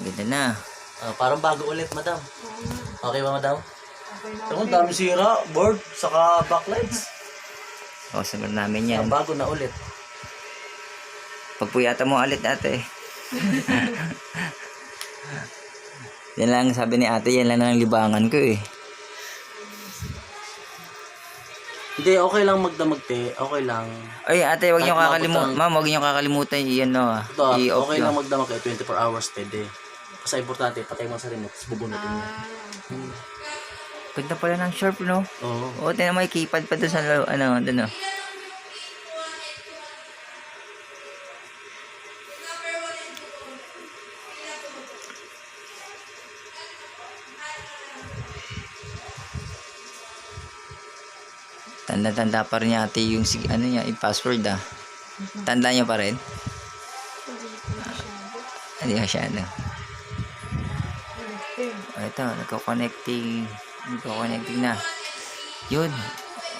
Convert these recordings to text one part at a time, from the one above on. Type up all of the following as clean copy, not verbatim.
Ganda na. Parang bago ulit, madam. Okay ba, madam? Okay na. Ang dami sira, board, saka backlights. Customer namin yan. Bago na ulit. Pagpuyata mo ulit ate. Yan lang sabi ni ate, yan lang ang libangan ko eh. Hindi, okay lang magdamag, te. Okay lang. Ay ate, wag niyo Kahit kakalimutan. mapunta- Ma'am, wag niyo kakalimutan iyan no. Ito, I-off okay nyo. lang magdamag 24 hours, pwede. Basta importante, patay mo sa remote, tapos bubunutin mo. Ganda pala ng sharp no. Oo. Oo, tingnan mo may keypad pa doon sa ano, doon no. Tanda-tanda pa rin ate yung ano niya, yung password ah. Tanda niya pa rin? Hindi masyado. Ito, nagko-connecting na. Yun.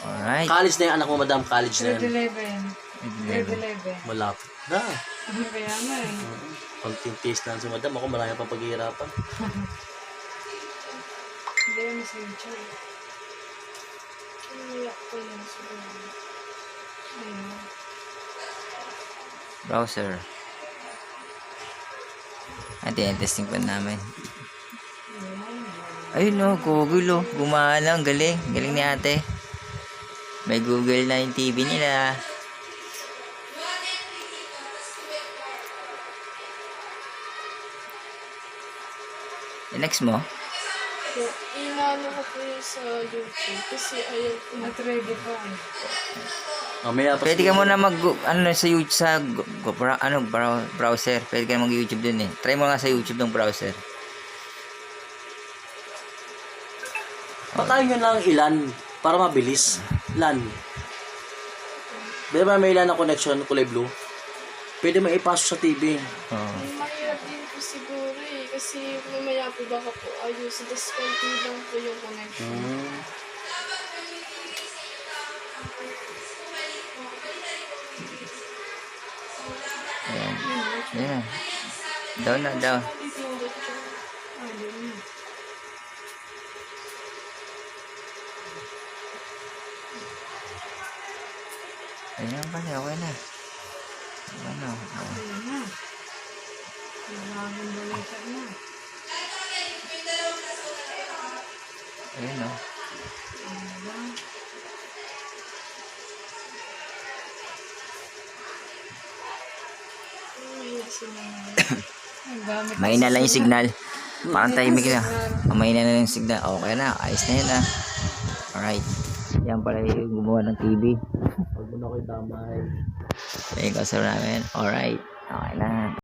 Alright. College na yung anak mo, madam. College na Grade yan. 11. Grade 11. Malapit na. Kaya nga eh. Konting taste lang si madam. Ako marami pang paghihirapan. Hindi mo sa YouTube. Iyak ko yun siguro. Ayun. Browser. Ate, yung testing pa namin. Ayun no, Google oh. Gumana, ang galing. Galing ni ate. May Google na yung TV nila. Next mo? So, inano ko po yun sa YouTube kasi ayaw ko Not ready pa eh. Mamaya pa Pwede ka muna mag ano sa YouTube sa browser. Pwede ka mag YouTube dun eh. Try mo nga sa YouTube ng browser. Patayin nyo lang ilan para mabilis. LAN. Di ba may LAN na connection, kulay blue? Pwede mo ipasok sa TV. Oh. mahirap din po siguro eh. Kasi mamaya po baka po ayusin. Tapos konti lang po yung connection. Ayan. Ayan. Down na, down. Pindot siya. Ayan pala, okay na. Ano? Ayun na. Maraming balita na. Ayan o. Ang gamit. Mahina lang yung signal. Parang tahimik na. Mahina na lang yung signal. Okay na, ayos na yun ah. Alright. Yan pala yung gumawa ng TV. Huwag mo na ko damay. Ayun, customer namin. Alright. Okay na.